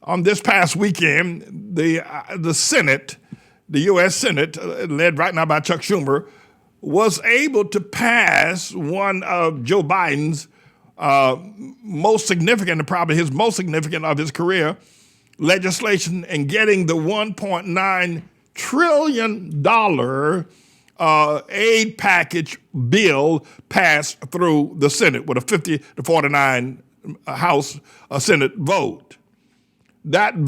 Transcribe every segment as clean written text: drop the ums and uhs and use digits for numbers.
On this past weekend, the Senate, the U.S. Senate, led right now by Chuck Schumer, was able to pass one of Joe Biden's most significant, and probably his most significant of his career, legislation, and getting the $1.9 trillion aid package bill passed through the Senate with a 50-49 House Senate vote. That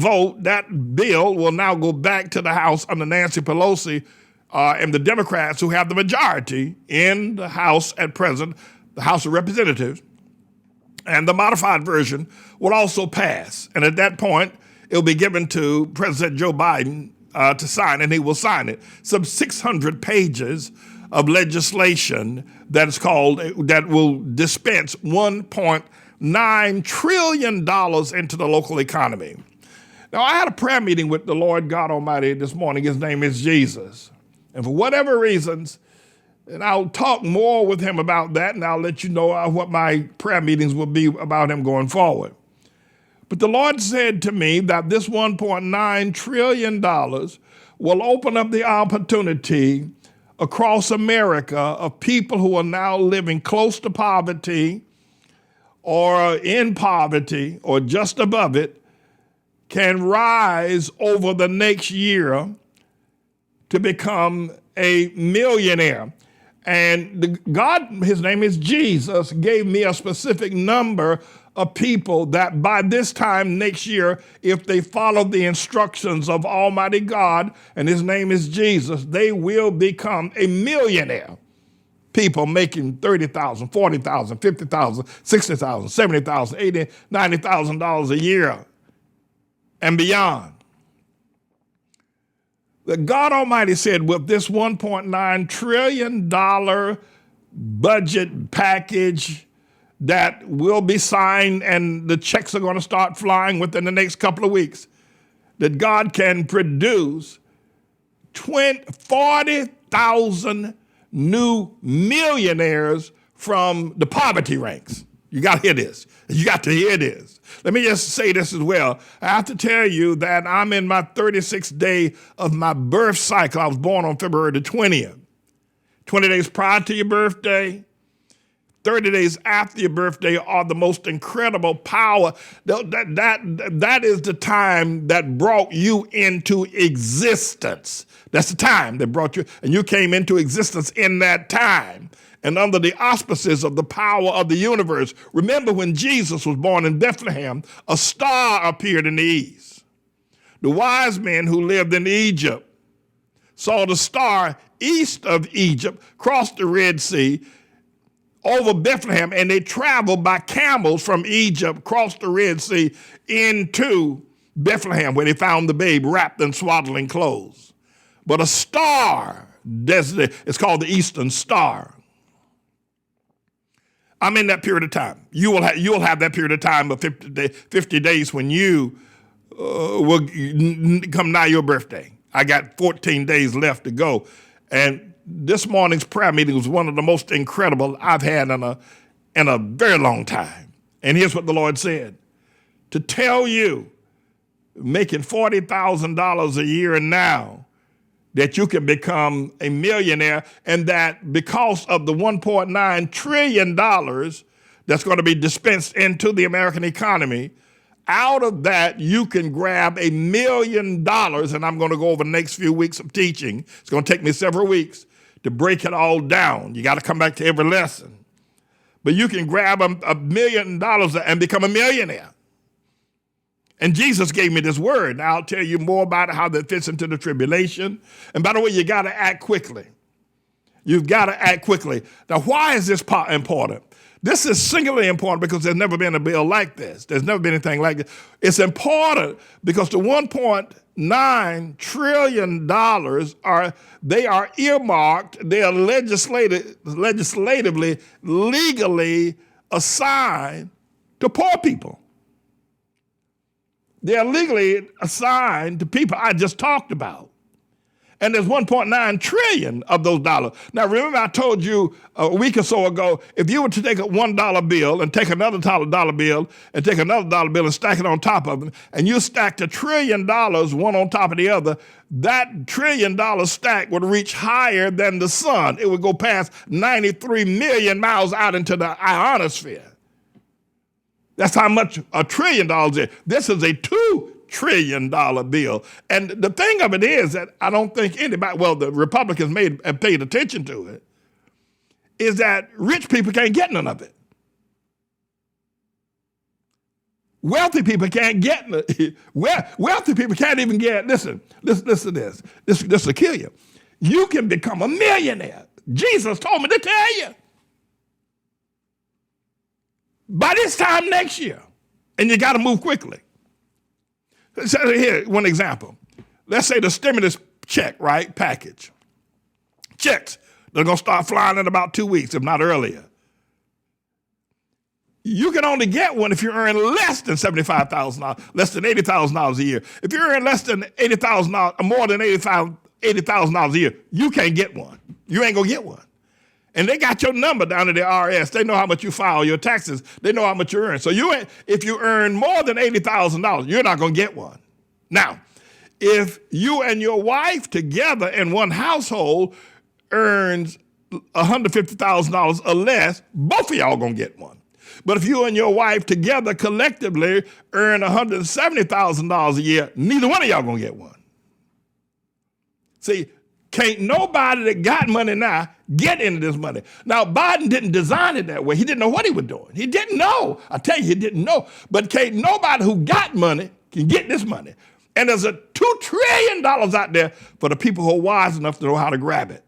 bill will now go back to the House under Nancy Pelosi and the Democrats, who have the majority in the House at present, the House of Representatives, and the modified version will also pass. And at that point, it will be given to President Joe Biden to sign, and he will sign it. Some 600 pages of legislation that will dispense $1.9 trillion into the local economy. Now, I had a prayer meeting with the Lord God Almighty this morning. His name is Jesus. And for whatever reasons, and I'll talk more with him about that, and I'll let you know what my prayer meetings will be about him going forward. But the Lord said to me that this $1.9 trillion will open up the opportunity across America of people who are now living close to poverty or in poverty or just above it can rise over the next year to become a millionaire. And God, his name is Jesus, gave me a specific number of people that by this time next year, if they follow the instructions of Almighty God, and his name is Jesus, they will become a millionaire. People making $30,000, $40,000, $50,000, $60,000, $70,000, $80,000, $90,000 a year and beyond. That God Almighty said with this $1.9 trillion budget package that will be signed and the checks are going to start flying within the next couple of weeks, that God can produce 40,000 new millionaires from the poverty ranks. You got to hear this. You got to hear this. Let me just say this as well. I have to tell you that I'm in my 36th day of my birth cycle. I was born on February the 20th. 20 days prior to your birthday, 30 days after your birthday are the most incredible power. That is the time that brought you into existence. That's the time that brought you, and you came into existence in that time and under the auspices of the power of the universe. Remember when Jesus was born in Bethlehem, a star appeared in the east. The wise men who lived in Egypt saw the star east of Egypt, crossed the Red Sea, over Bethlehem, and they traveled by camels from Egypt, crossed the Red Sea into Bethlehem, where they found the babe wrapped in swaddling clothes. But a star, it's called the Eastern Star. I'm in that period of time. You'll have that period of time of 50 days when you will come nigh your birthday. I got 14 days left to go. And this morning's prayer meeting was one of the most incredible I've had in a very long time. And here's what the Lord said. To tell you, making $40,000 a year now, that you can become a millionaire, and that because of the $1.9 trillion that's going to be dispensed into the American economy, out of that, you can grab $1 million, and I'm going to go over the next few weeks of teaching. It's going to take me several weeks to break it all down. You got to come back to every lesson. But you can grab $1 million and become a millionaire. And Jesus gave me this word. Now I'll tell you more about how that fits into the tribulation. And by the way, you got to act quickly. You've got to act quickly. Now, why is this important? This is singularly important because there's never been a bill like this. There's never been anything like this. It's important because the $1.9 trillion they are earmarked, they are legislatively, legally assigned to poor people. They are legally assigned to people I just talked about. And there's 1.9 trillion of those dollars. Now, remember I told you a week or so ago, if you were to take a $1 bill and take another dollar bill and take another dollar bill and stack it on top of it, and you stacked $1 trillion one on top of the other, that $1 trillion stack would reach higher than the sun. It would go past 93 million miles out into the ionosphere. That's how much $1 trillion is. This is a $2 trillion bill. And the thing of it is that I don't think anybody, well, the Republicans have paid attention to it, is that rich people can't get none of it. Wealthy people can't get it. Wealthy people can't even get, listen to this. This will kill you. You can become a millionaire. Jesus told me to tell you. By this time next year. And you got to move quickly. So here, one example. Let's say the stimulus check, right, package. Checks, they're going to start flying in about 2 weeks, if not earlier. You can only get one if you earn less than $75,000, less than $80,000 a year. If you earn less than $80,000, more than $80,000 a year, you can't get one. You ain't going to get one. And they got your number down at the IRS. They know how much you file your taxes. They know how much you earn. So if you earn more than $80,000, you're not going to get one. Now, if you and your wife together in one household earns $150,000 or less, both of y'all going to get one. But if you and your wife together collectively earn $170,000 a year, neither one of y'all going to get one. See, can't nobody that got money now get into this money. Now, Biden didn't design it that way. He didn't know what he was doing. He didn't know. I tell you, he didn't know. But can't nobody who got money can get this money. And there's a $2 trillion out there for the people who are wise enough to know how to grab it.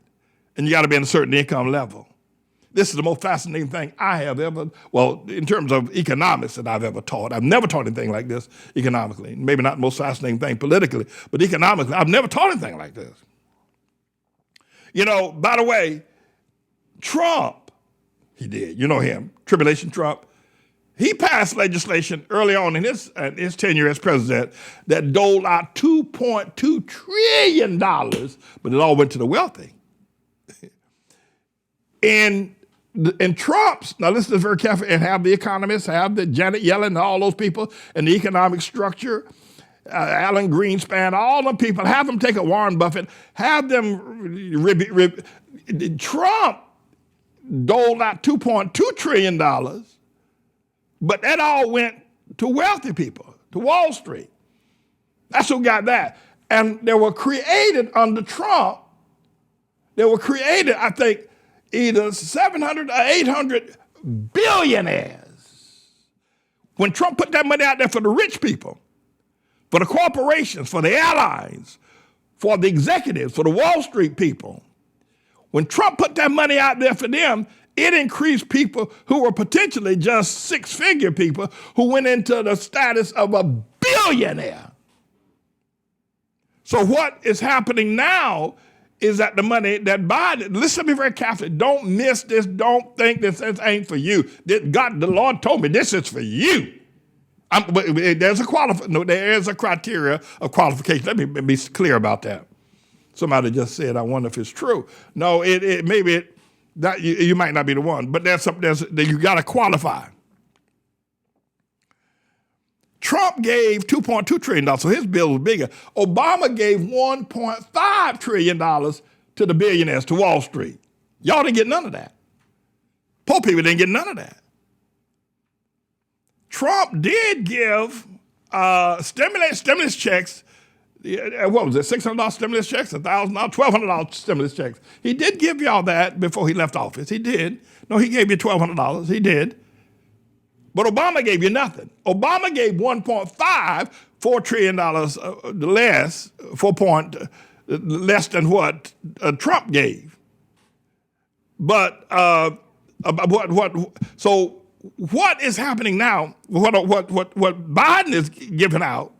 And you got to be in a certain income level. This is the most fascinating thing I have ever, well, in terms of economics that I've ever taught. I've never taught anything like this economically. Maybe not the most fascinating thing politically, but economically, I've never taught anything like this. You know, by the way, Trump, he did, you know him, Tribulation Trump, he passed legislation early on in his tenure as president that doled out $2.2 trillion, but it all went to the wealthy. And Trump's, now listen to this very carefully, and have the economists, have the Janet Yellen and all those people, and the economic structure, Alan Greenspan, all the people, have them take a Warren Buffett, have them, Trump doled out $2.2 trillion, but that all went to wealthy people, to Wall Street. That's who got that. And they were created under Trump, they were created, I think, either 700 or 800 billionaires. When Trump put that money out there for the rich people, for the corporations, for the airlines, for the executives, for the Wall Street people. When Trump put that money out there for them, it increased people who were potentially just six-figure people who went into the status of a billionaire. So what is happening now is that the money that Biden, listen to me very carefully, don't miss this, don't think this ain't for you. God, the Lord told me this is for you. There's a criteria of qualification. Let me be clear about that. Somebody just said, I wonder if it's true. No, you might not be the one, but you got to qualify. Trump gave $2.2 trillion, so his bill was bigger. Obama gave $1.5 trillion to the billionaires, to Wall Street. Y'all didn't get none of that. Poor people didn't get none of that. Trump did give stimulus checks. What was it, $600 stimulus checks, $1,000, $1,200 stimulus checks. He did give y'all that before he left office. He did. No, he gave you $1,200. He did. But Obama gave you nothing. Obama gave $4 trillion less, less than what Trump gave. But so what is happening now? What Biden is giving out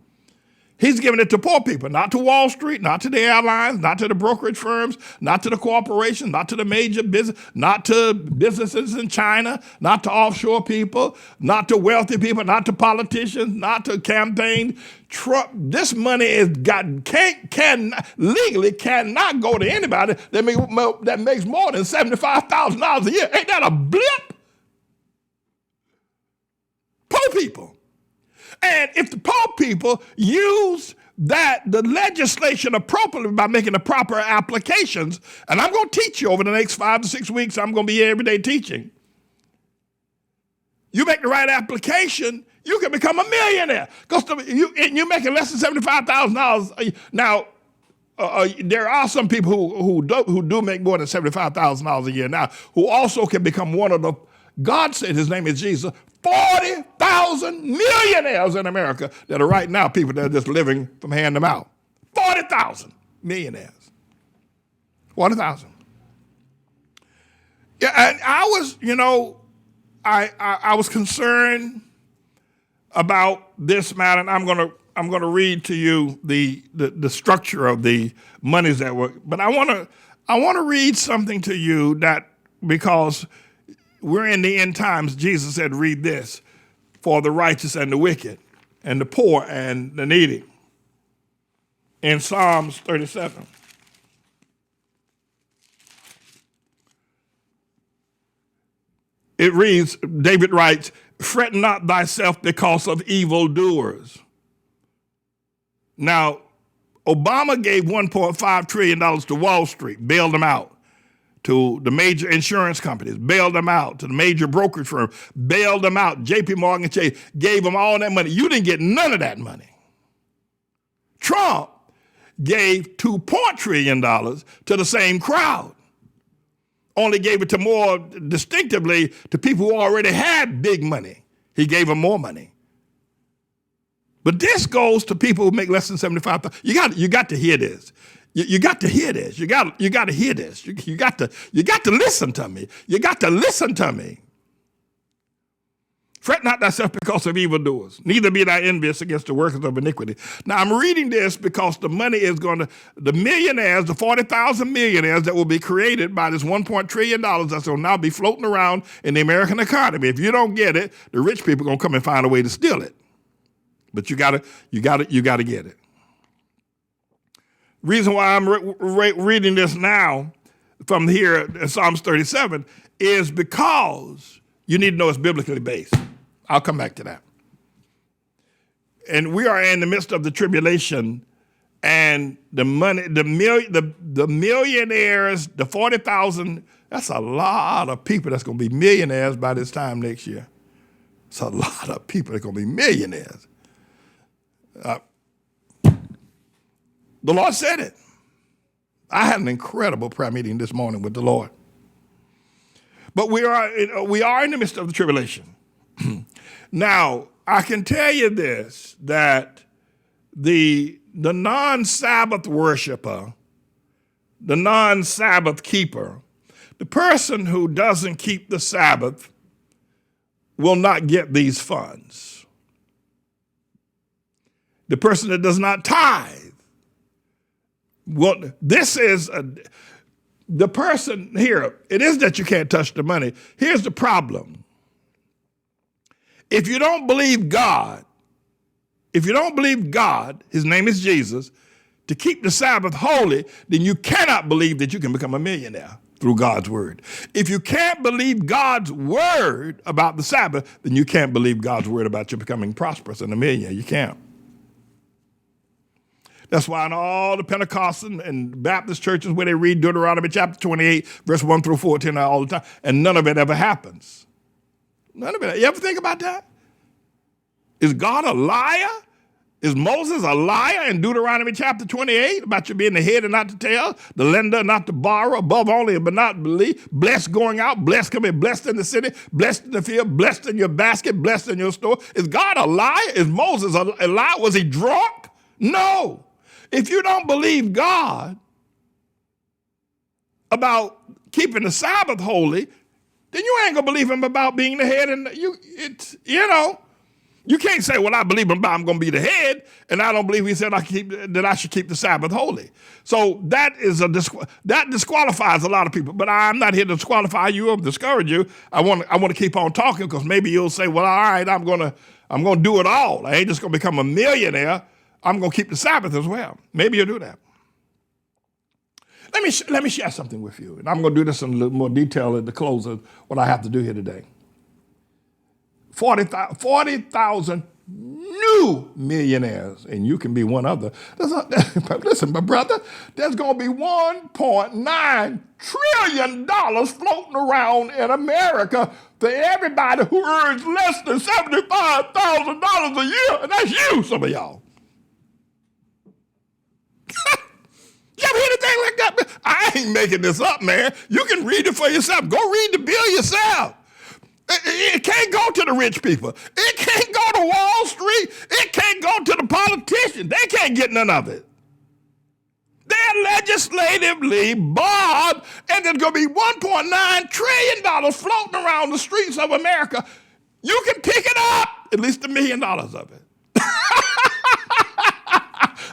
He's giving it to poor people, not to Wall Street, not to the airlines, not to the brokerage firms, not to the corporations, not to the major business, not to businesses in China, not to offshore people, not to wealthy people, not to politicians, not to campaign. Trump, this legally cannot go to anybody that makes more than $75,000 a year. Ain't that a blip? Poor people. And if the poor people use the legislation appropriately by making the proper applications, and I'm going to teach you over the next 5 to 6 weeks, I'm going to be here every day teaching. You make the right application, you can become a millionaire. Because you're making less than $75,000. Now, there are some people who do make more than $75,000 a year now, who also can become one of the, God said his name is Jesus, 40,000 millionaires in America that are right now people that are just living from hand to mouth. 40,000 millionaires. 40,000. Yeah, and I was, I was concerned about this matter, and I'm gonna read to you the structure of the monies that were. But I wanna read something to you that, because we're in the end times. Jesus said, read this, for the righteous and the wicked and the poor and the needy. In Psalms 37. It reads, David writes, fret not thyself because of evildoers. Now, Obama gave $1.5 trillion to Wall Street, bailed them out. To the major insurance companies, bailed them out. To the major brokerage firm, bailed them out. JP Morgan Chase gave them all that money. You didn't get none of that money. Trump gave $2 trillion to the same crowd. Only gave it to more distinctively to people who already had big money. He gave them more money. But this goes to people who make less than $75,000. You got to hear this. You got to hear this. You got to hear this. You got to listen to me. You got to listen to me. Fret not thyself because of evildoers, neither be thou envious against the workers of iniquity. Now I'm reading this because the money is the millionaires, the 40,000 millionaires that will be created by this $1 trillion that's going to now be floating around in the American economy. If you don't get it, the rich people are going to come and find a way to steal it. But you got to get it. Reason why I'm reading this now from here in Psalms 37 is because you need to know it's biblically based. I'll come back to that. And we are in the midst of the tribulation, and the money, the millionaires, the 40,000, that's a lot of people that's going to be millionaires by this time next year. It's a lot of people that are going to be millionaires. The Lord said it. I had an incredible prayer meeting this morning with the Lord. But we are in the midst of the tribulation. Now, I can tell you this, that the non-Sabbath worshiper, the non-Sabbath keeper, the person who doesn't keep the Sabbath will not get these funds. The person that does not tithe. Well, this is the person here. It is that you can't touch the money. Here's the problem. If you don't believe God, his name is Jesus, to keep the Sabbath holy, then you cannot believe that you can become a millionaire through God's word. If you can't believe God's word about the Sabbath, then you can't believe God's word about you becoming prosperous and a millionaire. You can't. That's why in all the Pentecostal and Baptist churches where they read Deuteronomy chapter 28, verse 1 through 14 all the time, and none of it ever happens. None of it. You ever think about that? Is God a liar? Is Moses a liar in Deuteronomy chapter 28 about you being the head and not the tail, the lender, not the borrower, above only but not believe, blessed going out, blessed coming, blessed in the city, blessed in the field, blessed in your basket, blessed in your store? Is God a liar? Is Moses a liar? Was he drunk? No. If you don't believe God about keeping the Sabbath holy, then you ain't gonna believe him about being the head. And You can't say, well, I believe I'm going to be the head, and I don't believe he said that I should keep the Sabbath holy. So that disqualifies a lot of people. But I'm not here to disqualify you or discourage you. I want to keep on talking, because maybe you'll say, well, all right, I'm going to do it all. I ain't just going to become a millionaire. I'm going to keep the Sabbath as well. Maybe you'll do that. Let me share something with you, and I'm going to do this in a little more detail at the close of what I have to do here today. 40,000 new millionaires, and you can be one of them. Listen, my brother, there's going to be $1.9 trillion floating around in America for everybody who earns less than $75,000 a year, and that's you, some of y'all. You ever hear anything like that? I ain't making this up, man. You can read it for yourself. Go read the bill yourself. It can't go to the rich people. It can't go to Wall Street. It can't go to the politicians. They can't get none of it. They're legislatively barred, and there's going to be $1.9 trillion floating around the streets of America. You can pick it up, at least $1 million of it.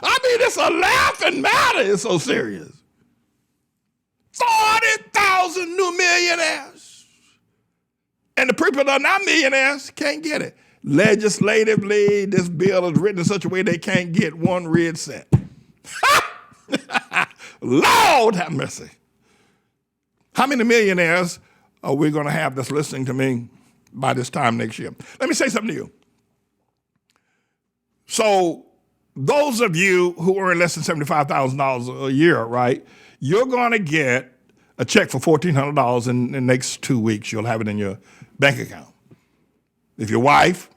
I mean, it's a laughing matter. It's so serious. 40,000 new millionaires. And the people that are not millionaires can't get it. Legislatively, this bill is written in such a way they can't get one red cent. Lord have mercy. How many millionaires are we going to have that's listening to me by this time next year? Let me say something to you. So those of you who earn less than $75,000 a year, right, you're going to get a check for $1,400 in the next 2 weeks. You'll have it in your bank account. If your wife,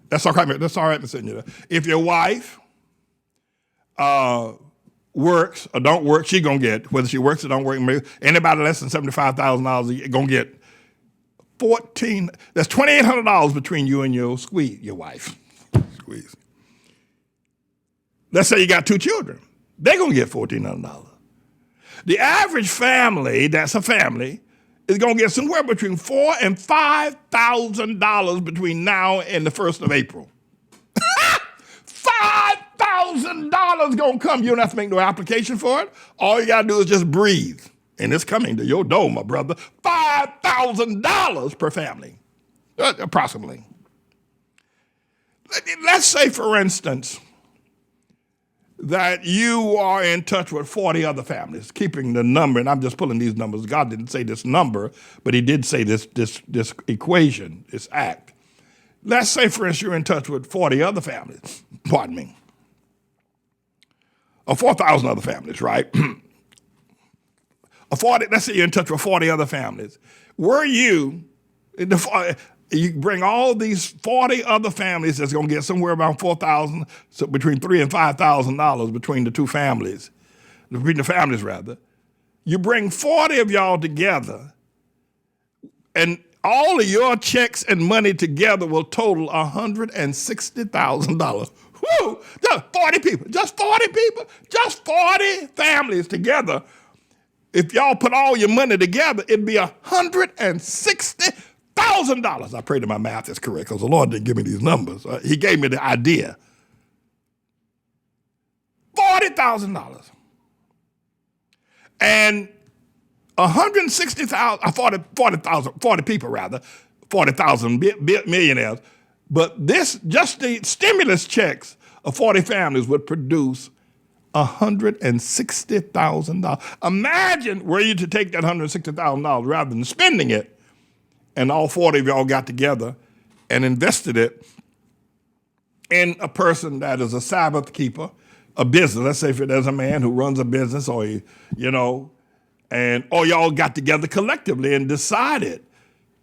that's all right, Miss Anita. If your wife works or don't work, she's going to get, whether she works or don't work, anybody less than $75,000 a year going to get that's $2,800 between you and your wife. Squeeze. Let's say you got 2 children. They're going to get $1,400. The average family, that's a family, is going to get somewhere between $4,000 and $5,000 between now and the 1st of April. $5,000 going to come. You don't have to make no application for it. All you got to do is just breathe. And it's coming to your door, my brother. $5,000 per family, approximately. Let's say, for instance, that you are in touch with 40 other families, keeping the number, and I'm just pulling these numbers. God didn't say this number, but he did say this equation, this act. Let's say, for instance, you're in touch with 40 other families, pardon me, or 4,000 other families, right? Let's say you're in touch with 40 other families. Were you bring all these 40 other families that's going to get somewhere around $4,000, so between $3,000 and $5,000 between the two families, between the families rather. You bring 40 of y'all together, and all of your checks and money together will total $160,000. Woo! Just 40 people, just 40 people, just 40 families together. If y'all put all your money together, it'd be $160,000. I pray that my math is correct, because the Lord didn't give me these numbers. He gave me the idea. $40,000. And 40 people rather, 40,000 millionaires. But just the stimulus checks of 40 families would produce $160,000. Imagine were you to take that $160,000 rather than spending it, and all 40 of y'all got together and invested it in a person that is a Sabbath keeper, a business. Let's say if there's a man who runs a business, or or y'all got together collectively and decided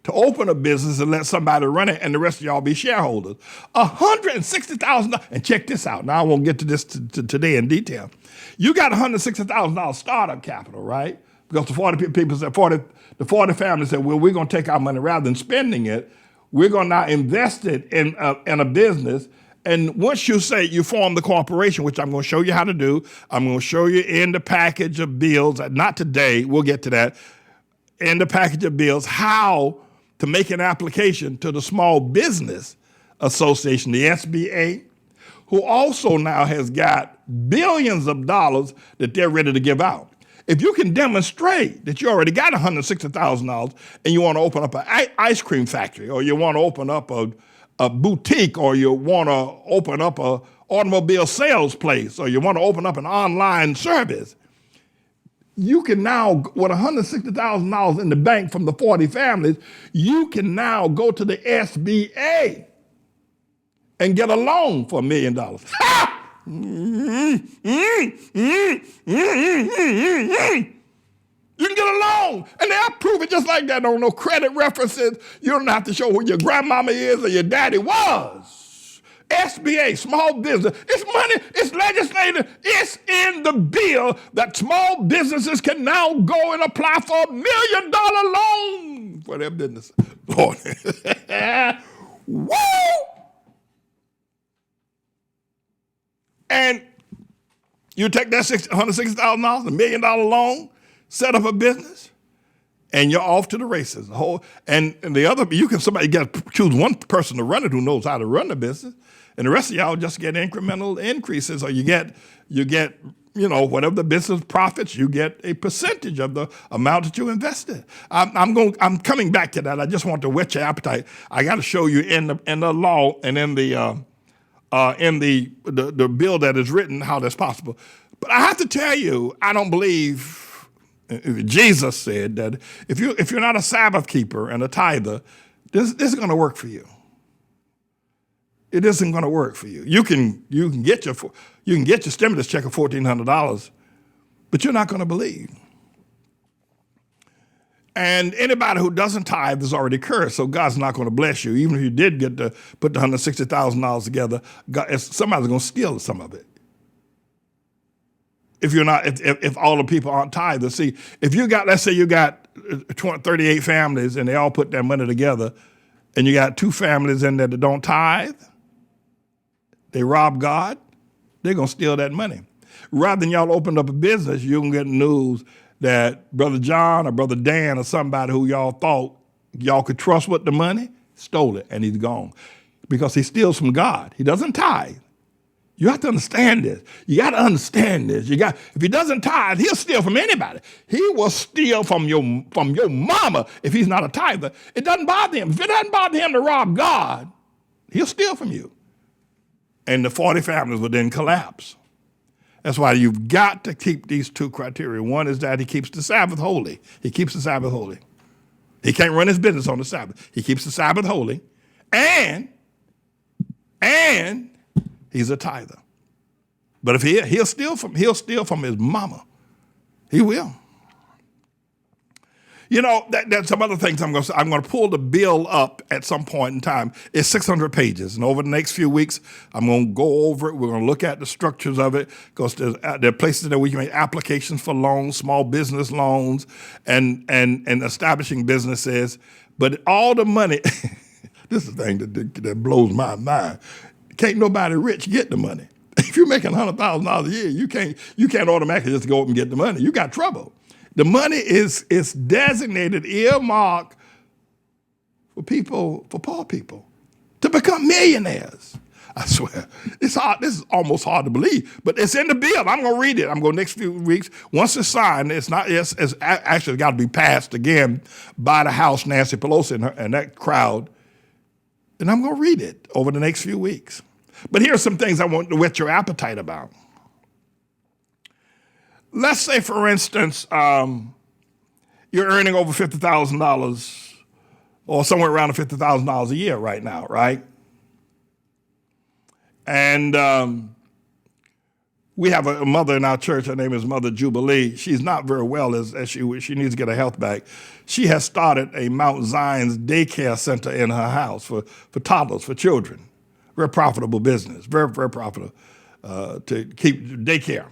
to open a business and let somebody run it, and the rest of y'all be shareholders. $160,000. And check this out. Now I won't get to this today in detail. You got $160,000 startup capital, right? Because the 40 people said, the 40 families said, well, we're going to take our money rather than spending it. We're going to now invest it in a business. And once you say you form the corporation, which I'm going to show you how to do, I'm going to show you in the package of bills, not today, we'll get to that, in the package of bills, how to make an application to the Small Business Association, the SBA, who also now has got billions of dollars that they're ready to give out. If you can demonstrate that you already got $160,000 and you want to open up an ice cream factory, or you want to open up a boutique, or you want to open up a automobile sales place, or you want to open up an online service, you can now, with $160,000 in the bank from the 40 families, you can now go to the SBA and get a loan for $1 million. You can get a loan, and they'll approve it just like that. No credit references. You don't have to show who your grandmama is or your daddy was. SBA, small business. It's money, it's legislated, it's in the bill that small businesses can now go and apply for $1 million loan for their business. Lord. Woo! And you take that $160,000, $1 million loan, set up a business, and you're off to the races. And the other, somebody got to choose one person to run it who knows how to run the business, and the rest of y'all just get incremental increases, or you get whatever the business profits, you get a percentage of the amount that you invested. I'm coming back to that. I just want to whet your appetite. I got to show you in the law and in the bill that is written how that's possible. But I have to tell you, I don't believe Jesus said that if you're not a Sabbath keeper and a tither, this isn't going to work for you. It isn't going to work for you. You can get your stimulus check of $1,400, but you're not going to believe. And anybody who doesn't tithe is already cursed, so God's not going to bless you. Even if you did get to put the $160,000 together, somebody's going to steal some of it. If all the people aren't tithers. See, if let's say you got 38 families and they all put their money together, and you got 2 families in there that don't tithe, they rob God, they're going to steal that money. Rather than y'all open up a business, you can get news that Brother John or Brother Dan or somebody who y'all thought y'all could trust with the money stole it, and he's gone. Because he steals from God. He doesn't tithe. You have to understand this. You got to understand this. If he doesn't tithe, he'll steal from anybody. He will steal from your mama if he's not a tither. It doesn't bother him. If it doesn't bother him to rob God, he'll steal from you. And the 40 families will then collapse. That's why you've got to keep these 2 criteria. One is that he keeps the Sabbath holy. He keeps the Sabbath holy. He can't run his business on the Sabbath. He keeps the Sabbath holy. And he's a tither. But if he'll steal from his mama. He will. There's some other things I'm going to say. I'm going to pull the bill up at some point in time. It's 600 pages. And over the next few weeks, I'm going to go over it. We're going to look at the structures of it, because there are places that we can make applications for loans, small business loans, and establishing businesses. But all the money, this is the thing that blows my mind. Can't nobody rich get the money. If you're making $100,000 a year, you can't automatically just go up and get the money. You got trouble. The money is designated, earmarked for poor people, to become millionaires. I swear. It's hard. This is almost hard to believe, but it's in the bill. I'm going to read it. I'm going next few weeks. Once it's signed, it's actually got to be passed again by the House, Nancy Pelosi and that crowd. And I'm going to read it over the next few weeks. But here are some things I want to whet your appetite about. Let's say, for instance, you're earning over $50,000 or somewhere around $50,000 a year right now, right? And we have a mother in our church. Her name is Mother Jubilee. She's not very well as she needs to get her health back. She has started a Mount Zion's daycare center in her house for toddlers, for children. Very profitable business, very, very profitable to keep daycare.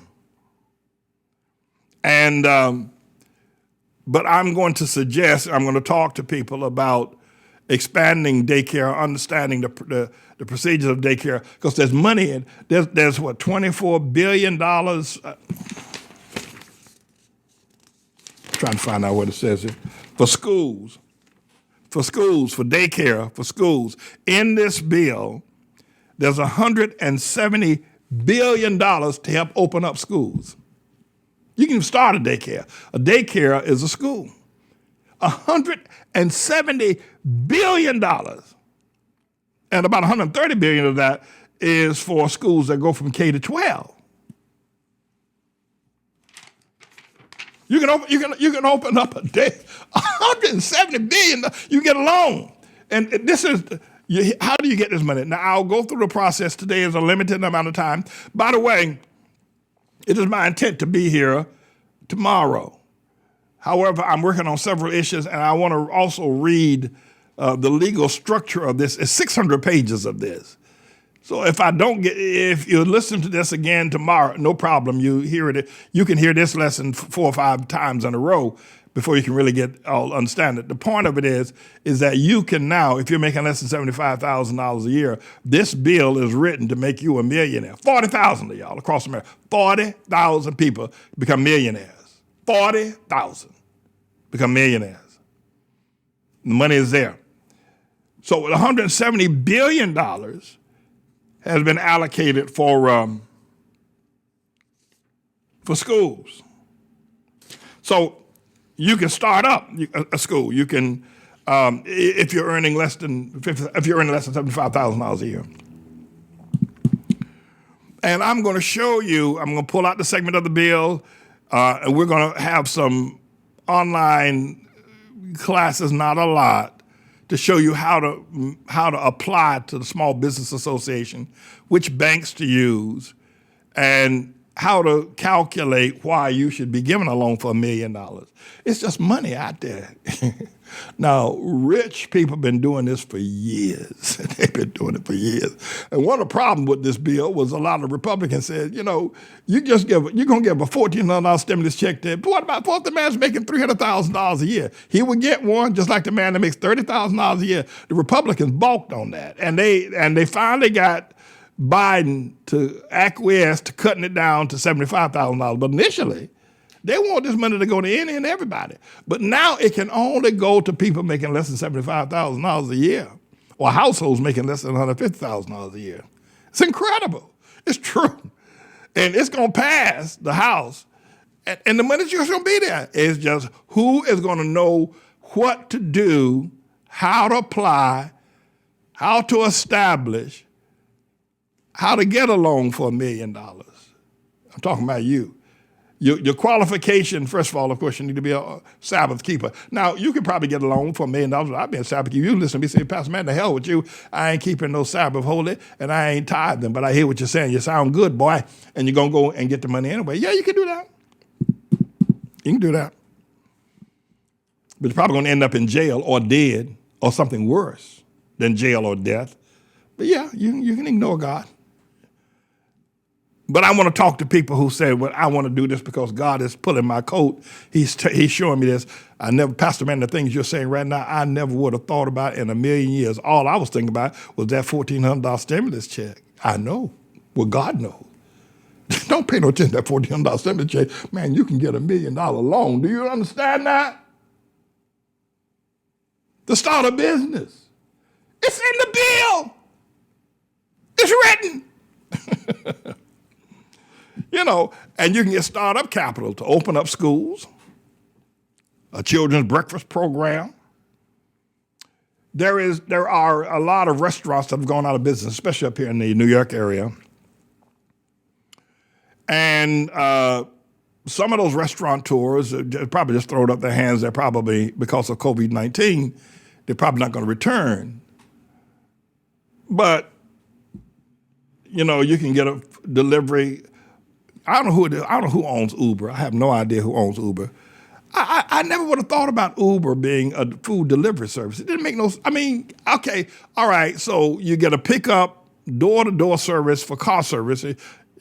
And but I'm going to talk to people about expanding daycare, understanding the procedures of daycare, because there's money in there's what, $24 billion. Trying to find out what it says here for schools. for schools, for daycare, for schools. In this bill, there's $170 billion to help open up schools. You can start a daycare. A daycare is a school. $170 billion. And about $130 billion of that is for schools that go from K to 12. You can open up a day, $170 billion. You get a loan, and this is how do you get this money? Now I'll go through the process. Today is a limited amount of time. By the way, it is my intent to be here tomorrow. However, I'm working on several issues, and I want to also read the legal structure of this. It's 600 pages of this. So if you listen to this again tomorrow, no problem. You hear it. You can hear this lesson 4 or 5 times in a row before you can really understand it. The point of it is that you can now, if you're making less than $75,000 a year, this bill is written to make you a millionaire. 40,000 of y'all across America. 40,000 people become millionaires. 40,000 become millionaires. The money is there. So $170 billion has been allocated for schools. So you can start up a school. You can, if you're earning less than $75,000 a year. And I'm going to show you. I'm going to pull out the segment of the bill, and we're going to have some online classes, not a lot, to show you how to apply to the Small Business Association, which banks to use, and how to calculate why you should be given a loan for $1 million. It's just money out there. Now, rich people have been doing this for years. They've been doing it for years. And one of the problems with this bill was a lot of Republicans said, you're going to give a $1,400 stimulus check to, what about if the man's making $300,000 a year? He would get one just like the man that makes $30,000 a year. The Republicans balked on that. And they finally got Biden to acquiesce to cutting it down to $75,000. But initially, they want this money to go to any and everybody. But now it can only go to people making less than $75,000 a year, or households making less than $150,000 a year. It's incredible. It's true. And it's going to pass the House. And the money's just going to be there. It's just who is going to know what to do, how to apply, how to establish, how to get a loan for $1 million. I'm talking about you. Your qualification, first of all, of course, you need to be a Sabbath keeper. Now, you could probably get a loan for $1 million. I've been a Sabbath keeper. You listen to me say, Pastor Man, the hell with you. I ain't keeping no Sabbath holy, and I ain't tithing. But I hear what you're saying. You sound good, boy. And you're going to go and get the money anyway. Yeah, you can do that. You can do that. But you're probably going to end up in jail or dead or something worse than jail or death. But yeah, you can ignore God. But I want to talk to people who say, well, I want to do this because God is pulling my coat. He's showing me this. Pastor Man, the things you're saying right now, I never would have thought about in a million years. All I was thinking about was that $1,400 stimulus check. I know. Well, God knows. Don't pay no attention to that $1,400 stimulus check. Man, you can get $1 million loan. Do you understand that? To start a business. It's in the bill. It's written. And you can get startup capital to open up schools, a children's breakfast program. There are a lot of restaurants that have gone out of business, especially up here in the New York area. And some of those restaurateurs probably just throwing up their hands. They're probably, because of COVID-19, they're probably not going to return. But, you can get a delivery. I don't know who it is. I don't know who owns Uber. I have no idea who owns Uber. I never would have thought about Uber being a food delivery service. It didn't make no, okay, all right, so you get a pickup, door-to-door service for car service.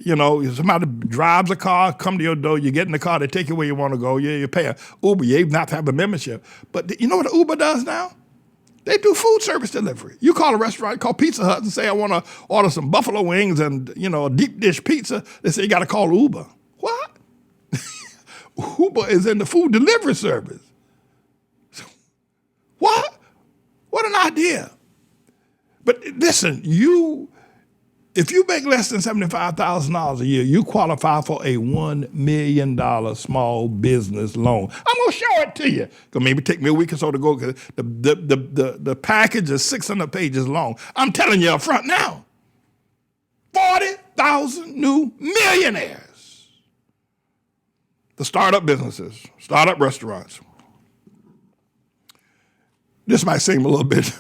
Somebody drives a car, come to your door, you get in the car, they take you where you want to go, you pay a Uber, you even have to have a membership. But you know what Uber does now? They do food service delivery. You call a restaurant, call Pizza Hut and say, I want to order some buffalo wings and, a deep dish pizza. They say, you got to call Uber. What? Uber is in the food delivery service. What? What an idea. But listen, if you make less than $75,000 a year, you qualify for a $1 million small business loan. I'm going to show it to you. Because maybe take me a week or so to go, because the package is 600 pages long. I'm telling you up front now, 40,000 new millionaires. The startup businesses, startup restaurants. This might seem a little bit,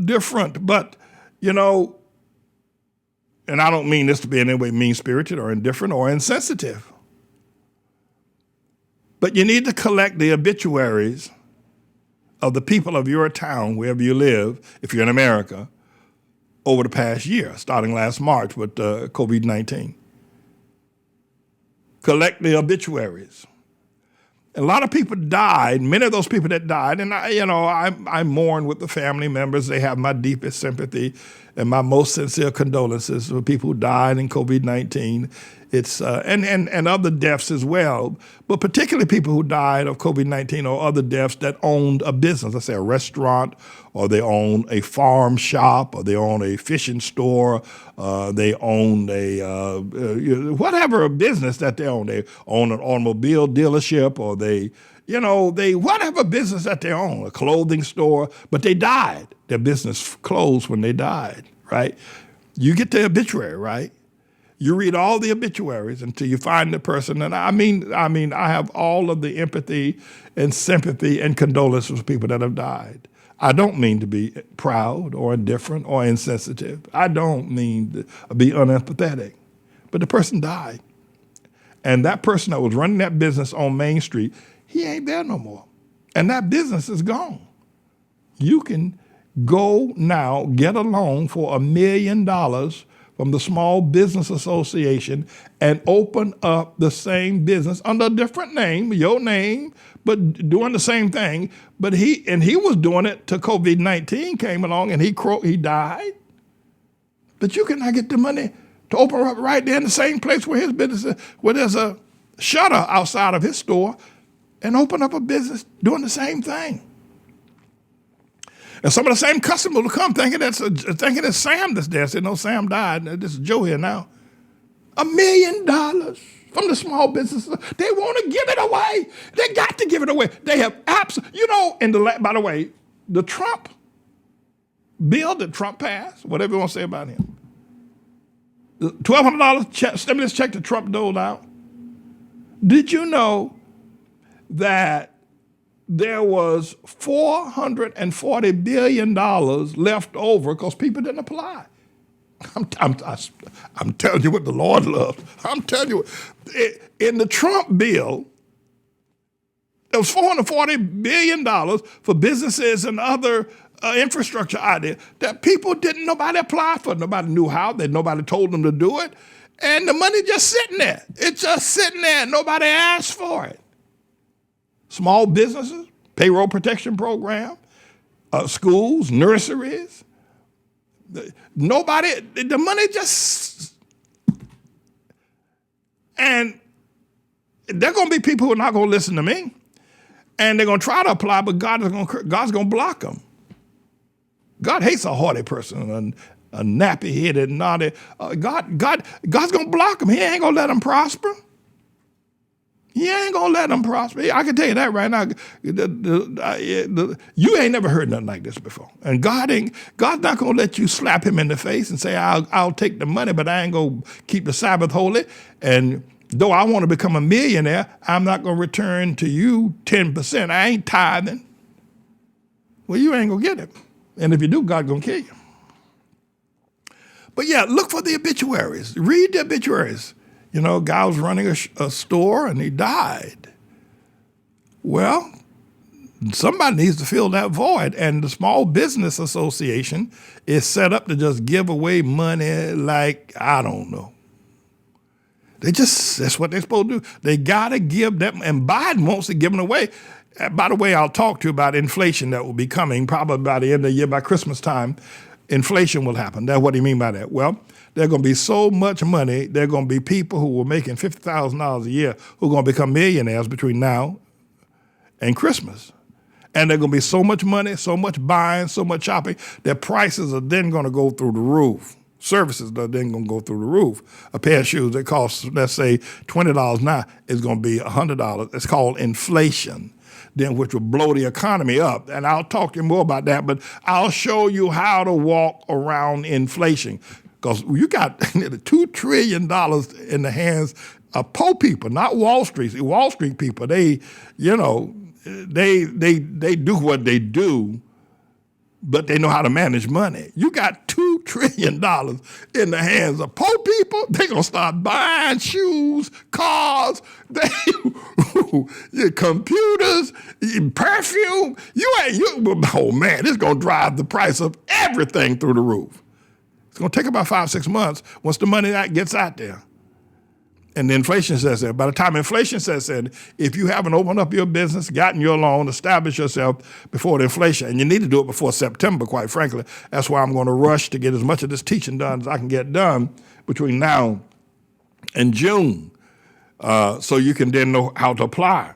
different, but, and I don't mean this to be in any way mean-spirited or indifferent or insensitive. But you need to collect the obituaries of the people of your town, wherever you live, if you're in America, over the past year, starting last March with COVID-19. Collect the obituaries. A lot of people died. Many of those people that died, and I mourn with the family members. They have my deepest sympathy and my most sincere condolences for people who died in COVID-19. It's and other deaths as well, but particularly people who died of COVID-19 or other deaths that owned a business. Let's say a restaurant, or they own a farm shop, or they own a fishing store, they own a whatever business that they own. They own an automobile dealership, or they whatever business that they own, a clothing store, but they died. Their business closed when they died, right? You get the obituary, right? You read all the obituaries until you find the person. And I mean, I have all of the empathy and sympathy and condolences for people that have died. I don't mean to be proud or indifferent or insensitive. I don't mean to be unempathetic. But the person died. And that person that was running that business on Main Street, he ain't there no more. And that business is gone. You can go now, get a loan for $1 million from the Small Business Association and open up the same business under a different name, your name, but doing the same thing. But he was doing it till COVID-19 came along and he died. But you cannot get the money to open up right there in the same place where his business is, where there's a shutter outside of his store, and open up a business doing the same thing. And some of the same customers will come thinking it's Sam that's there. I said, no, Sam died. This is Joe here now. $1 million from the small businesses. They want to give it away. They got to give it away. They have by the way, the Trump bill that Trump passed, whatever you want to say about him, the $1,200 stimulus check that Trump doled out. Did you know that there was $440 billion left over because people didn't apply? I'm telling you what the Lord loves. I'm telling you, in the Trump bill, there was $440 billion for businesses and other infrastructure ideas that nobody applied for. Nobody knew how. Nobody told them to do it. And the money just sitting there. It's just sitting there. Nobody asked for it. Small businesses, payroll protection program, schools, nurseries. The money just, and there are going to be people who are not going to listen to me, and they're going to try to apply, but God's going to block them. God hates a haughty person, a nappy-headed, naughty. God's going to block them. He ain't going to let them prosper. He ain't going to let them prosper. I can tell you that right now. You ain't never heard nothing like this before. And God's not going to let you slap him in the face and say, I'll take the money, but I ain't going to keep the Sabbath holy. And though I want to become a millionaire, I'm not going to return to you 10%. I ain't tithing. Well, you ain't going to get it. And if you do, God's going to kill you. But yeah, look for the obituaries. Read the obituaries. Guy was running a store and he died. Well, somebody needs to fill that void. And the Small Business Association is set up to just give away money like, I don't know. That's what they're supposed to do. They got to give them, and Biden wants to give them away. By the way, I'll talk to you about inflation that will be coming probably by the end of the year, by Christmas time. Inflation will happen. That's what do you mean by that? Well, there's going to be so much money, there are going to be people who were making $50,000 a year who are going to become millionaires between now and Christmas. And there's going to be so much money, so much buying, so much shopping, that prices are then going to go through the roof. Services are then going to go through the roof. A pair of shoes that costs, let's say, $20 now is going to be $100. It's called inflation, then which will blow the economy up. And I'll talk to you more about that, but I'll show you how to walk around inflation. Because you got $2 trillion in the hands of poor people, not Wall Street. See, Wall Street people, they do what they do, but they know how to manage money. You got $2 trillion in the hands of poor people. They're going to start buying shoes, cars, computers, perfume. Oh man, this is going to drive the price of everything through the roof. It's going to take about 5-6 months once the money gets out there. And the inflation sets in. By the time inflation sets in, if you haven't opened up your business, gotten your loan, established yourself before the inflation, and you need to do it before September, quite frankly. That's why I'm going to rush to get as much of this teaching done as I can get done between now and June, so you can then know how to apply.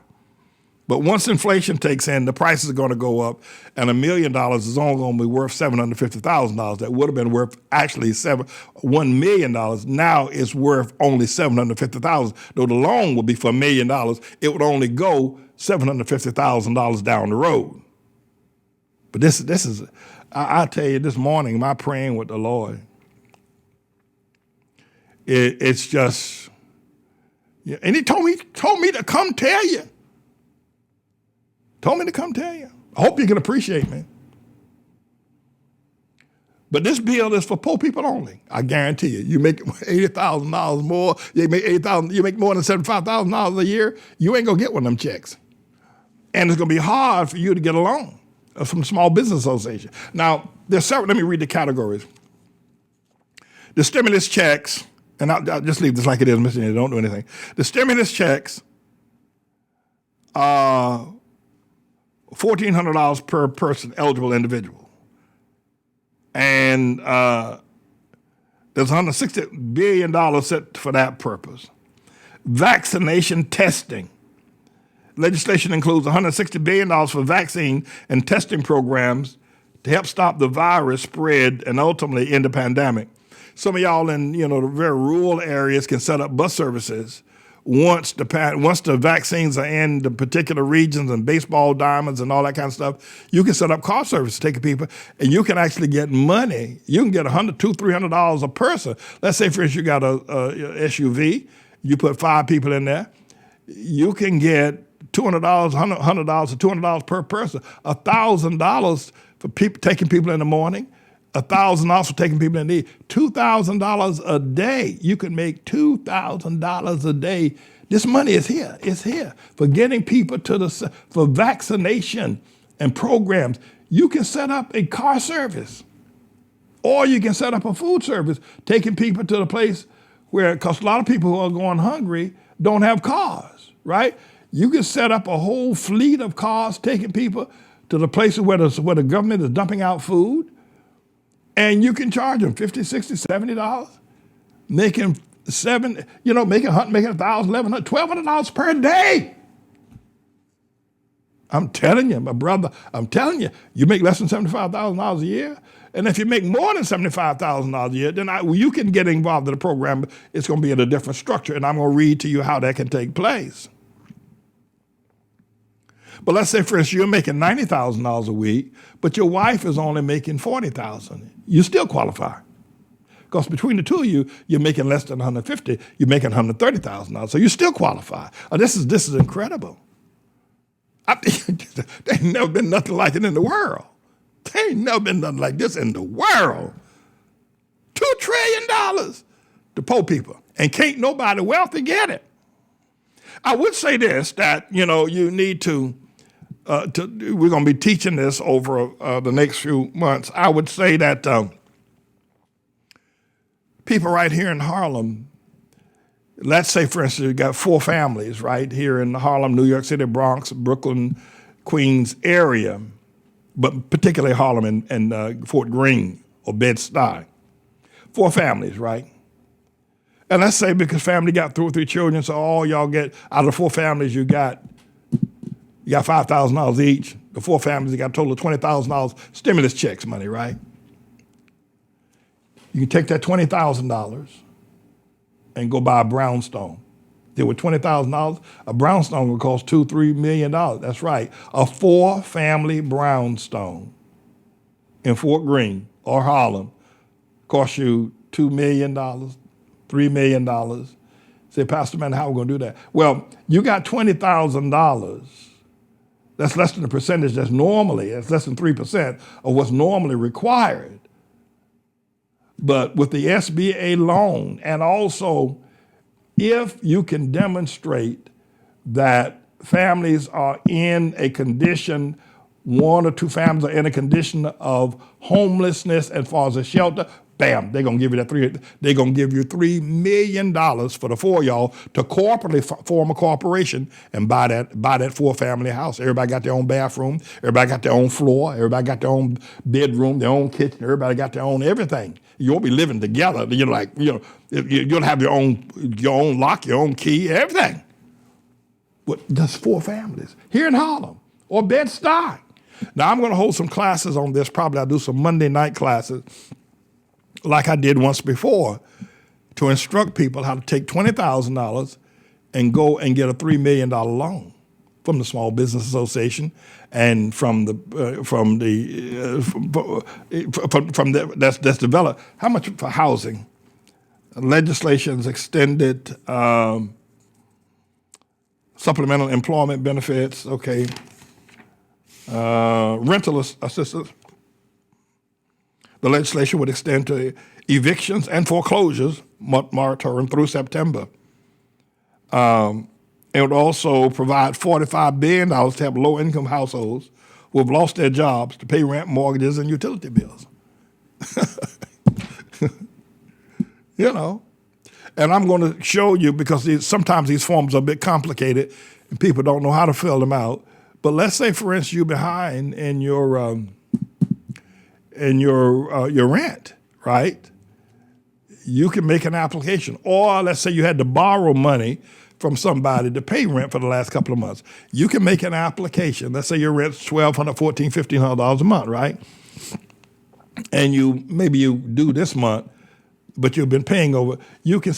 But once inflation takes in, the prices are going to go up, and $1 million is only going to be worth $750,000. That would have been worth actually $1 million. Now it's worth only $750,000. Though the loan would be for $1 million, it would only go $750,000 down the road. But this is, I tell you, this morning, my praying with the Lord, it's just, and He told me to come tell you. Told me to come tell you. I hope you can appreciate me. But this bill is for poor people only. I guarantee you. You make $80,000 more. You make $80,000. You make more than $75,000 a year. You ain't gonna get one of them checks, and it's gonna be hard for you to get a loan from the Small Business Association. Now, there's several. Let me read the categories. The stimulus checks, and I'll just leave this like it is, Mr. Don't do anything. The stimulus checks are $1,400 per person, eligible individual. And there's $160 billion set for that purpose. Vaccination testing. Legislation includes $160 billion for vaccine and testing programs to help stop the virus spread and ultimately end the pandemic. Some of y'all in the very rural areas can set up bus services. Once the vaccines are in the particular regions and baseball diamonds and all that kind of stuff, you can set up car service taking people, and you can actually get money. You can get $100, $200, $300 a person. Let's say, for instance, you got a SUV. You put 5 people in there. You can get $200, $100 to $200 per person. $1,000 for taking people in the morning. $1,000 for taking people in need. $2,000 a day. You can make $2,000 a day. This money is here. It's here for getting people for vaccination and programs. You can set up a car service, or you can set up a food service, taking people to the place where, because a lot of people who are going hungry don't have cars, right? You can set up a whole fleet of cars taking people to the places where the government is dumping out food. And you can charge them $50, $60, $70, making $1,000, $1,100, $1,200 per day. I'm telling you, my brother, you make less than $75,000 a year. And if you make more than $75,000 a year, then you can get involved in the program. It's going to be in a different structure, and I'm going to read to you how that can take place. But let's say, for instance, you're making $90,000 a week, but your wife is only making $40,000. You still qualify. Because between the two of you, you're making less than $150,000. You're making $130,000. So you still qualify. This is incredible. There ain't never been nothing like it in the world. There ain't never been nothing like this in the world. $2 trillion to poor people. And can't nobody wealthy get it. I would say this, that, you need to we're going to be teaching this over the next few months. I would say that people right here in Harlem, let's say, for instance, you got 4 families right here in the Harlem, New York City, Bronx, Brooklyn, Queens area, but particularly Harlem and Fort Greene or Bed-Stuy. 4 families, right? And let's say because family got 2 or 3 children, so all y'all get, out of the 4 families you got $5,000 each. The 4 families, they got a total of $20,000 stimulus checks money, right? You can take that $20,000 and go buy a brownstone. There with $20,000, a brownstone would cost $2-3 million. That's right, a 4-family brownstone in Fort Greene or Harlem costs you $2 million, $3 million. Say, Pastor Man, how are we going to do that? Well, you got $20,000. That's less than the percentage that's less than 3% of what's normally required. But with the SBA loan, and also if you can demonstrate that families are in a condition, 1 or 2 families are in a condition of homelessness as far as a shelter, bam, they're gonna give you they're gonna give you $3 million for the 4 of y'all to corporately form a corporation and buy that 4-family house. Everybody got their own bathroom, everybody got their own floor, everybody got their own bedroom, their own kitchen, everybody got their own everything. You'll be living together. You'll have your own lock, your own key, everything. But that's 4 families here in Harlem or Bed-Stuy. Now I'm going to hold some classes on this. Probably I'll do some Monday night classes like I did once before to instruct people how to take $20,000 and go and get a $3 million loan from the Small Business Association and from that's developed. How much for housing? Legislation's extended supplemental employment benefits. Okay, rental assistance. The legislation would extend to evictions and foreclosures moratorium through September. It would also provide $45 billion to help low-income households who have lost their jobs to pay rent, mortgages, and utility bills. And I'm going to show you, because sometimes these forms are a bit complicated and people don't know how to fill them out. But let's say, for instance, you're behind in your rent, right? You can make an application. Or let's say you had to borrow money from somebody to pay rent for the last couple of months. You can make an application. Let's say your rent's $1,200, $1,400, $1,500 a month, right? And maybe you do this month, but you've been paying over. You can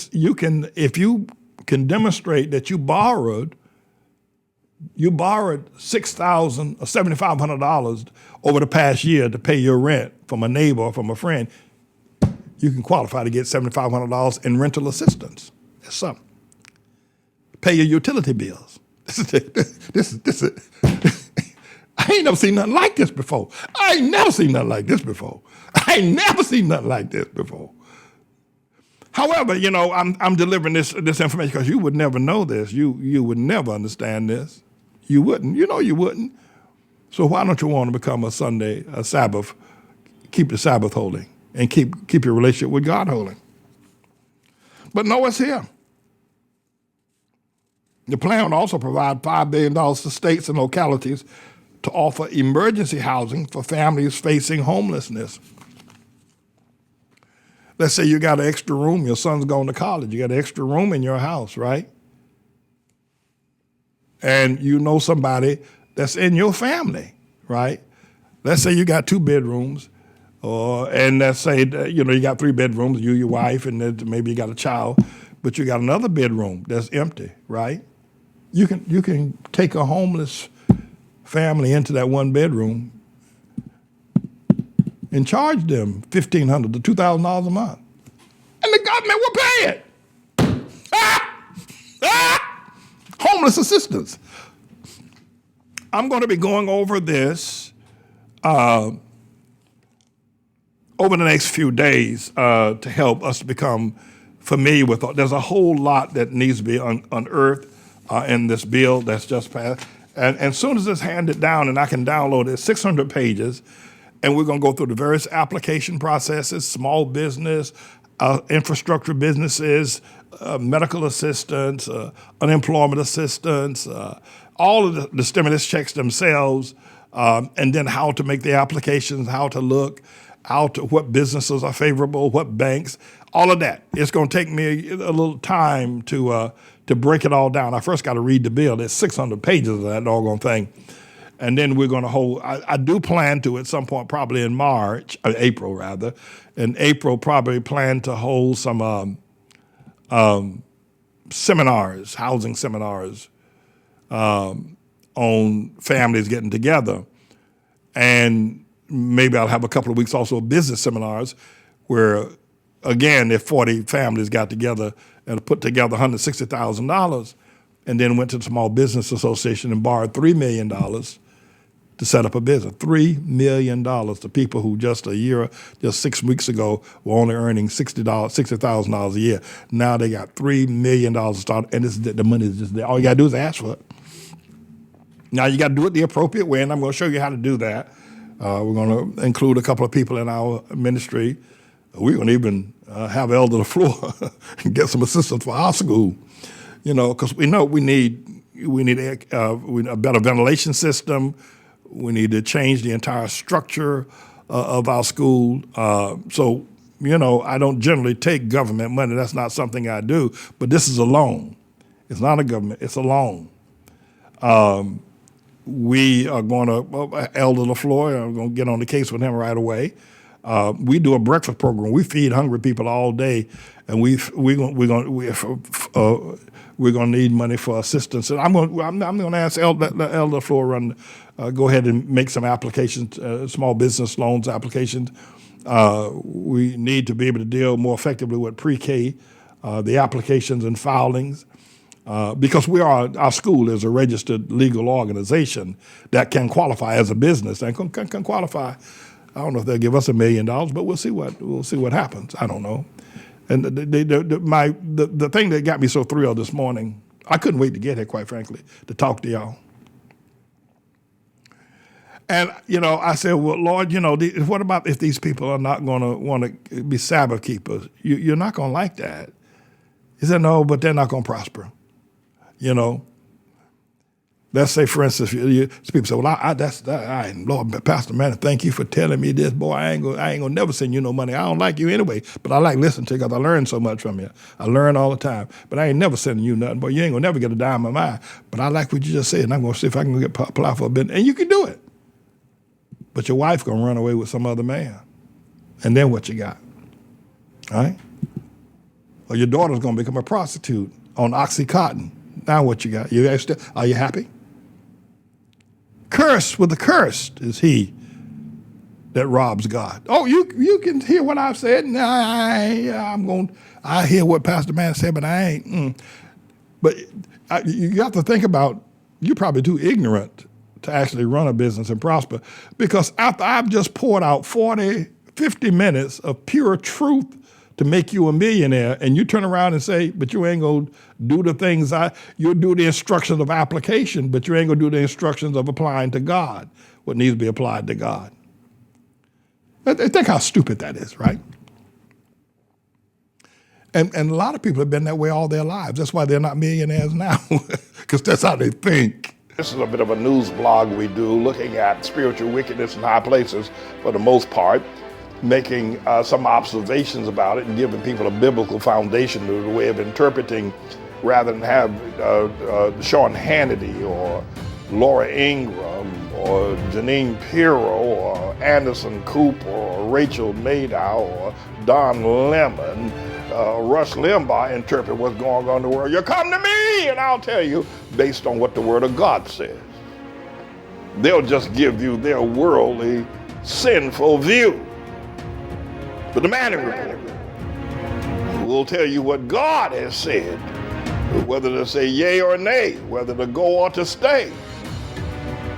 if you can demonstrate that you borrowed $6,000 or $7,500 over the past year to pay your rent from a neighbor or from a friend, you can qualify to get $7,500 in rental assistance. That's something. Pay your utility bills. This is I ain't never seen nothing like this before. I'm However, I'm delivering this information because you would never know this. You would never understand this. You wouldn't. You wouldn't. So why don't you want to become a Sabbath, keep the Sabbath holy and keep your relationship with God holy? But no, it's here. The plan would also provide $5 billion to states and localities to offer emergency housing for families facing homelessness. Let's say you got an extra room, your son's going to college, you got an extra room in your house, right? And you know somebody that's in your family, right? Let's say you got 2 bedrooms, and let's say you got 3 bedrooms, you, your wife, and then maybe you got a child, but you got another bedroom that's empty, right? You can take a homeless family into that 1 bedroom and charge them $1,500 to $2,000 a month, and the government will pay it. Homeless assistance. I'm going to be going over this over the next few days to help us become familiar with it. There's a whole lot that needs to be unearthed in this bill that's just passed. And as soon as it's handed down and I can download it, 600 pages, and we're going to go through the various application processes, small business, infrastructure businesses, medical assistance, unemployment assistance, all of the stimulus checks themselves, and then how to make the applications, how to look, what businesses are favorable, what banks, all of that. It's going to take me a little time to break it all down. I first got to read the bill. There's 600 pages of that doggone thing. And then we're going to hold, I do plan to at some point, probably in April rather, in April probably plan to hold some seminars, housing seminars on families getting together. And maybe I'll have a couple of weeks also of business seminars where, again, if 40 families got together and put together $160,000 and then went to the Small Business Association and borrowed $3 million to set up a business. $3 million to people who just 6 weeks ago were only earning $60,000 a year. Now they got $3 million to start, and the money is just there. All you got to do is ask for it. Now you got to do it the appropriate way, and I'm going to show you how to do that. We're going to include a couple of people in our ministry. We're going to even have Elder LaFleur and get some assistance for our school, because we know we need a better ventilation system. We need to change the entire structure of our school. So, I don't generally take government money. That's not something I do. But this is a loan. It's not a government. It's a loan. We are going to, Elder LaFleur, I'm going to get on the case with him right away. We do a breakfast program. We feed hungry people all day, and we're going to need money for assistance. And I'm going to ask Elder LaFleur go ahead and make some applications, small business loans applications. We need to be able to deal more effectively with pre-K, the applications and filings. Because our school is a registered legal organization that can qualify as a business and can qualify. I don't know if they'll give us $1 million, but we'll see what happens. I don't know. And the thing that got me so thrilled this morning, I couldn't wait to get here, quite frankly, to talk to y'all. And I said, well, Lord, what about if these people are not going to want to be Sabbath keepers? You're not going to like that. He said, no, but they're not going to prosper. Let's say, for instance, people say, well, Lord, Pastor Manning, thank you for telling me this. Boy, I ain't gonna never send you no money. I don't like you anyway, but I like listening to you because I learn so much from you. I learn all the time, but I ain't never sending you nothing. Boy, you ain't gonna never get a dime of mine. But I like what you just said, and I'm gonna see if I can apply for a bit. And you can do it. But your wife gonna run away with some other man. And then what you got? All right? Or your daughter's gonna become a prostitute on Oxycontin. Now what you got? Are you happy? Cursed with the cursed is he that robs God. Oh, you can hear what I've said. I hear what Pastor Man said, but I ain't. But you have to think about, you're probably too ignorant to actually run a business and prosper. Because after I've just poured out 40, 50 minutes of pure truth to make you a millionaire, and you turn around and say, but you ain't going to do the things you'll do the instructions of application, but you ain't going to do the instructions of applying to God, what needs to be applied to God. Think how stupid that is, right? And a lot of people have been that way all their lives. That's why they're not millionaires now, because that's how they think. This is a bit of a news blog we do, looking at spiritual wickedness in high places for the most part, making some observations about it and giving people a biblical foundation to the way of interpreting, rather than have Sean Hannity or Laura Ingraham or Janine Pirro or Anderson Cooper or Rachel Maddow or Don Lemon, Rush Limbaugh interpret what's going on in the world. You come to me and I'll tell you based on what the Word of God says. They'll just give you their worldly, sinful view. But the Manning Report will tell you what God has said, whether to say yea or nay, whether to go or to stay.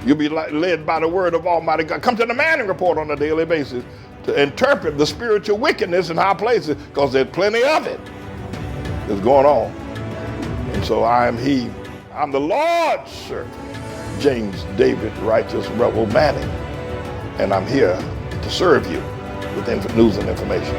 You'll be led by the word of Almighty God. Come to the Manning Report on a daily basis to interpret the spiritual wickedness in high places, because there's plenty of it that's going on. And so I'm the Lord's servant, James David Righteous Rebel Manning, and I'm here to serve you with news and information.